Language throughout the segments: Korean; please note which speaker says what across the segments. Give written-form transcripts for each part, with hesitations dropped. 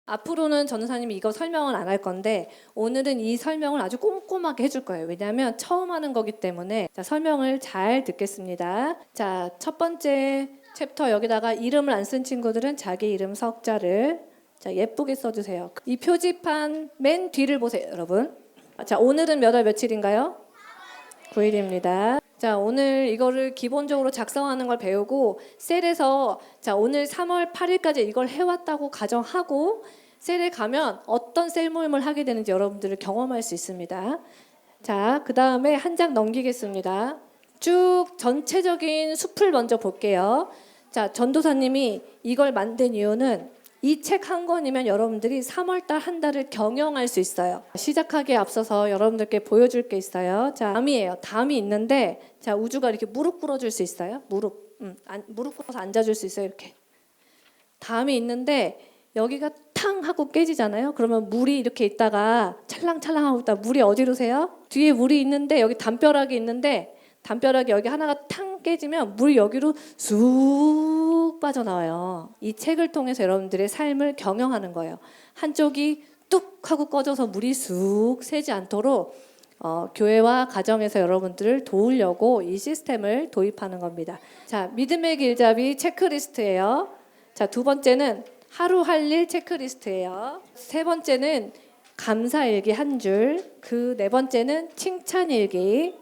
Speaker 1: 앞으로는 전도사님이 이거 설명을 안 할 건데 오늘은 이 설명을 아주 꼼꼼하게 해줄 거예요. 왜냐하면 처음 하는 거기 때문에. 자, 설명을 잘 듣겠습니다. 자, 첫 번째 챕터 여기다가 이름을 안 쓴 친구들은 자기 이름 석자를 자, 예쁘게 써주세요. 이 표지판 맨 뒤를 보세요, 여러분. 자, 오늘은 몇 월 며칠인가요? 9일입니다. 자, 오늘 이거를 기본적으로 작성하는 걸 배우고 셀에서 자, 오늘 3월 8일까지 이걸 해왔다고 가정하고 셀에 가면 어떤 셀 모임을 하게 되는지 여러분들을 경험할 수 있습니다. 자, 그 다음에 한 장 넘기겠습니다. 쭉 전체적인 숲을 먼저 볼게요. 자, 전도사님이 이걸 만든 이유는 이 책 한 권이면 여러분들이 3월달 한 달을 경영할 수 있어요. 시작하기에 앞서서 여러분들께 보여줄 게 있어요. 자, 담이에요. 담이 있는데 자, 우주가 이렇게 무릎 꿇어줄 수 있어요. 무릎 꿇어서 앉아줄 수 있어요. 이렇게 담이 있는데 여기가 탕 하고 깨지잖아요. 그러면 물이 이렇게 있다가 찰랑찰랑 하고 있다. 물이 어디로 새요? 뒤에 물이 있는데 여기 담벼락이 있는데 담벼락이 여기 하나가 탕 깨지면 물이 여기로 쑥 빠져나와요. 이 책을 통해서 여러분들의 삶을 경영하는 거예요. 한쪽이 뚝 하고 꺼져서 물이 쑥 새지 않도록 교회와 가정에서 여러분들을 도우려고 이 시스템을 도입하는 겁니다. 자, 믿음의 길잡이 체크리스트예요. 자, 두 번째는 하루 할 일 체크리스트예요. 세 번째는 감사일기 한 줄. 그 네 번째는 칭찬일기.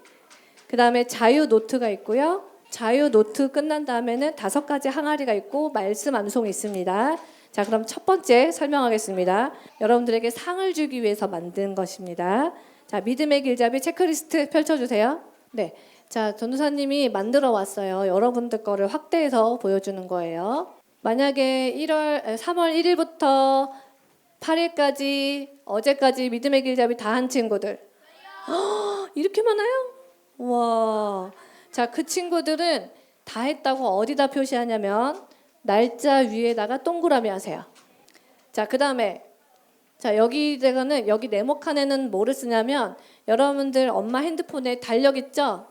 Speaker 1: 그 다음에 자유 노트가 있고요. 자유 노트 끝난 다음에는 5가지 항아리가 있고 말씀 암송이 있습니다. 자, 그럼 첫 번째 설명하겠습니다. 여러분들에게 상을 주기 위해서 만든 것입니다. 자, 믿음의 길잡이 체크리스트 펼쳐주세요. 네, 자, 전도사님이 만들어 왔어요. 여러분들 거를 확대해서 보여주는 거예요. 만약에 3월 1일부터 8일까지 어제까지 믿음의 길잡이 다 한 친구들 이렇게 많아요? 와, 자, 그 친구들은 다 했다고 어디다 표시하냐면 날짜 위에다가 동그라미 하세요. 자, 그 다음에 자, 여기 네모칸에는 뭐를 쓰냐면 여러분들 엄마 핸드폰에 달력 있죠?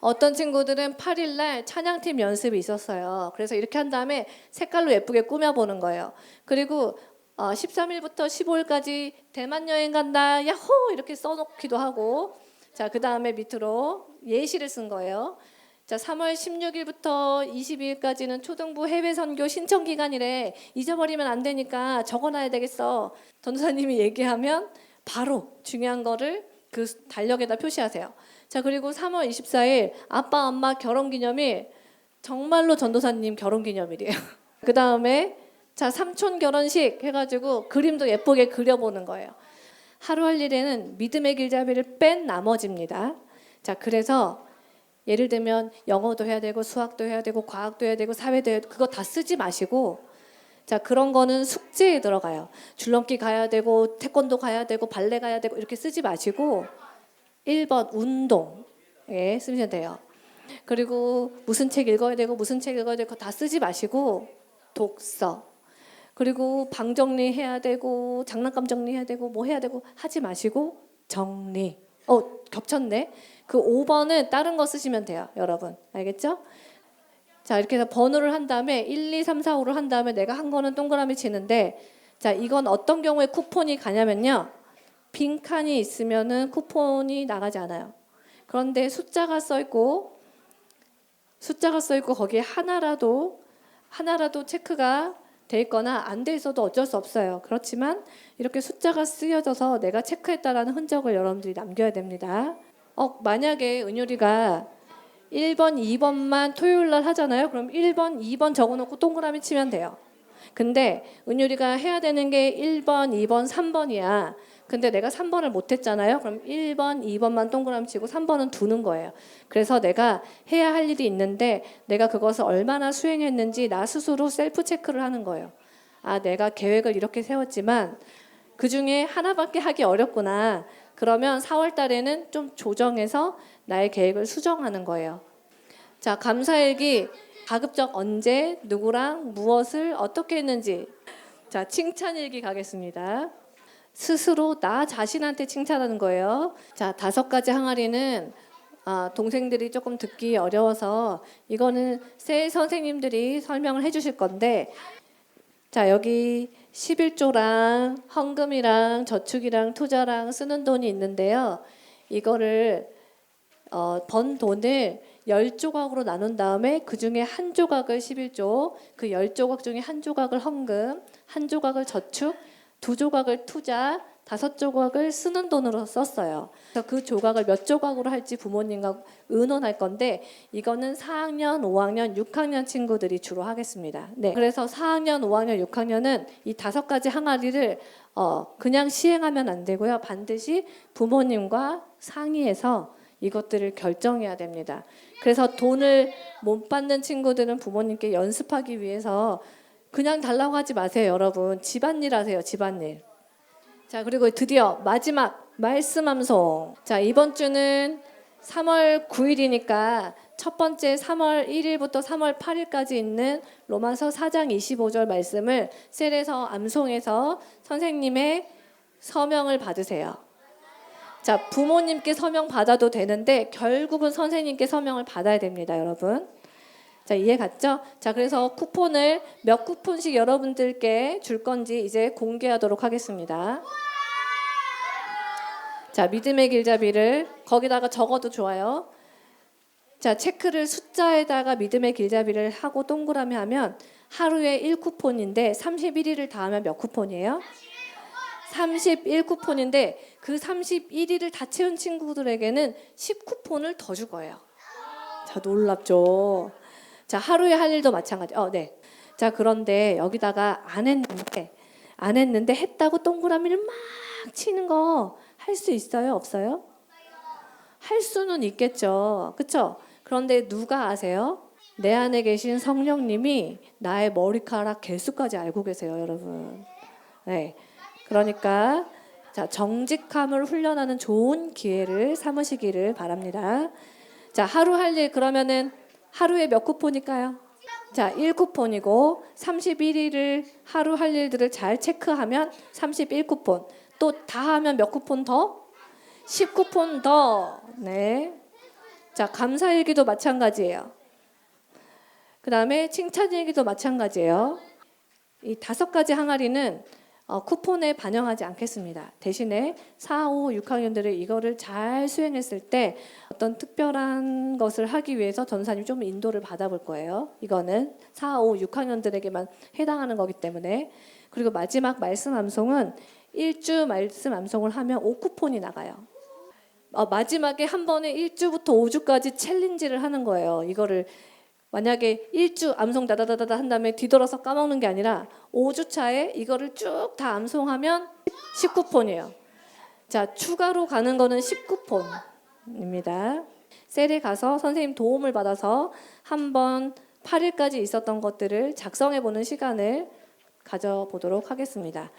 Speaker 1: 어떤 친구들은 8일날 찬양팀 연습이 있었어요. 그래서 이렇게 한 다음에 색깔로 예쁘게 꾸며보는 거예요. 그리고 13일부터 15일까지 대만 여행 간다, 야호! 이렇게 써놓기도 하고, 자, 그 다음에 밑으로 예시를 쓴 거예요. 자, 3월 16일부터 22일까지는 초등부 해외 선교 신청 기간이래. 잊어버리면 안 되니까 적어놔야 되겠어. 전도사님이 얘기하면 바로 중요한 거를 그 달력에다 표시하세요. 자, 그리고 3월 24일 아빠 엄마 결혼기념일, 정말로 전도사님 결혼기념일이에요. 그 다음에 자, 삼촌 결혼식 해가지고 그림도 예쁘게 그려보는 거예요. 하루 할 일에는 믿음의 길잡이를 뺀 나머지입니다. 자, 그래서 예를 들면 영어도 해야 되고 수학도 해야 되고 과학도 해야 되고 사회도 해야 되고 그거 다 쓰지 마시고, 자, 그런 거는 숙제에 들어가요. 줄넘기 가야 되고 태권도 가야 되고 발레 가야 되고 이렇게 쓰지 마시고 1번 운동에 쓰면 돼요. 그리고 무슨 책 읽어야 되고 무슨 책 읽어야 되고 다 쓰지 마시고 독서, 그리고 방 정리해야 되고 장난감 정리해야 되고 뭐 해야 되고 하지 마시고 정리. 겹쳤네. 그 5번은 다른 거 쓰시면 돼요. 여러분 알겠죠? 자, 이렇게 해서 번호를 한 다음에 1, 2, 3, 4, 5를 한 다음에 내가 한 거는 동그라미 치는데, 자, 이건 어떤 경우에 쿠폰이 가냐면요, 빈칸이 있으면은 쿠폰이 나가지 않아요. 그런데 숫자가 써 있고 거기에 하나라도 체크가 돼 있거나 안 돼 있어도 어쩔 수 없어요. 그렇지만 이렇게 숫자가 쓰여져서 내가 체크했다라는 흔적을 여러분들이 남겨야 됩니다. 만약에 은율이가 1번, 2번만 토요일 날 하잖아요. 그럼 1번, 2번 적어놓고 동그라미 치면 돼요. 근데 은율이가 해야 되는 게 1번, 2번, 3번이야. 근데 내가 3번을 못했잖아요. 그럼 1번, 2번만 동그라미 치고 3번은 두는 거예요. 그래서 내가 해야 할 일이 있는데 내가 그것을 얼마나 수행했는지 나 스스로 셀프 체크를 하는 거예요. 아, 내가 계획을 이렇게 세웠지만 그중에 하나밖에 하기 어렵구나. 그러면 4월 달에는 좀 조정해서 나의 계획을 수정하는 거예요. 자, 감사일기 가급적 언제, 누구랑, 무엇을 어떻게 했는지. 자, 칭찬일기 가겠습니다. 스스로 나 자신한테 칭찬하는 거예요. 자, 5가지 항아리는 동생들이 조금 듣기 어려워서 이거는 새 선생님들이 설명을 해주실 건데, 자, 여기 11조랑 헌금이랑 저축이랑 투자랑 쓰는 돈이 있는데요. 이거를 번 돈을 10조각으로 나눈 다음에 그 중에 한 조각을 11조, 그 10조각 중에 한 조각을 헌금, 한 조각을 저축, 두 조각을 투자, 5조각을 쓰는 돈으로 썼어요. 그래서 그 조각을 몇 조각으로 할지 부모님과 의논할 건데 이거는 4학년, 5학년, 6학년 친구들이 주로 하겠습니다. 네. 그래서 4학년, 5학년, 6학년은 이 5가지 항아리를 그냥 시행하면 안 되고요. 반드시 부모님과 상의해서 이것들을 결정해야 됩니다. 그래서 돈을 못 받는 친구들은 부모님께 연습하기 위해서 그냥 달라고 하지 마세요, 여러분. 집안일 하세요, 집안일. 자, 그리고 드디어 마지막 말씀 암송. 자, 이번 주는 3월 9일이니까 첫 번째 3월 1일부터 3월 8일까지 있는 로마서 4장 25절 말씀을 셀에서 암송해서 선생님의 서명을 받으세요. 자, 부모님께 서명 받아도 되는데 결국은 선생님께 서명을 받아야 됩니다, 여러분. 자, 이해 갔죠? 자, 그래서 쿠폰을 몇 쿠폰씩 여러분들께 줄 건지 이제 공개하도록 하겠습니다. 자, 믿음의 길잡이를 거기다가 적어도 좋아요. 자, 체크를 숫자에다가 믿음의 길잡이를 하고 동그라미 하면 하루에 1쿠폰인데 31일을 다 하면 몇 쿠폰이에요? 31쿠폰인데 그 31일을 다 채운 친구들에게는 10쿠폰을 더 줄 거예요. 자, 놀랍죠? 자, 하루에 할 일도 마찬가지. 네. 자, 그런데 여기다가 안 했는데 했다고 동그라미를 막 치는 거 할 수 있어요? 없어요? 할 수는 있겠죠. 그렇죠? 그런데 누가 아세요? 내 안에 계신 성령님이 나의 머리카락 개수까지 알고 계세요, 여러분. 네. 그러니까 자, 정직함을 훈련하는 좋은 기회를 삼으시기를 바랍니다. 자, 하루 할 일 그러면은 하루에 몇 쿠폰일까요? 자, 1쿠폰이고 31일을 하루 할 일들을 잘 체크하면 31쿠폰. 또 다 하면 몇 쿠폰 더? 10쿠폰 더. 네. 자, 감사일기도 마찬가지예요. 그다음에 칭찬일기도 마찬가지예요. 이 5가지 항아리는 쿠폰에 반영하지 않겠습니다. 대신에 4, 5, 6학년들이 이거를 잘 수행했을 때 어떤 특별한 것을 하기 위해서 전사님이 좀 인도를 받아볼 거예요. 이거는 4, 5, 6학년들에게만 해당하는 거기 때문에. 그리고 마지막 말씀 암송은 1주 말씀 암송을 하면 5쿠폰이 나가요. 마지막에 한 번에 1주부터 5주까지 챌린지를 하는 거예요. 이거를 만약에 1주 암송 다다다다다 한 다음에 뒤돌아서 까먹는 게 아니라 5주 차에 이거를 쭉 다 암송하면 19폰이에요. 자, 추가로 가는 거는 19폰입니다. 셀에 가서 선생님 도움을 받아서 한번 8일까지 있었던 것들을 작성해 보는 시간을 가져보도록 하겠습니다.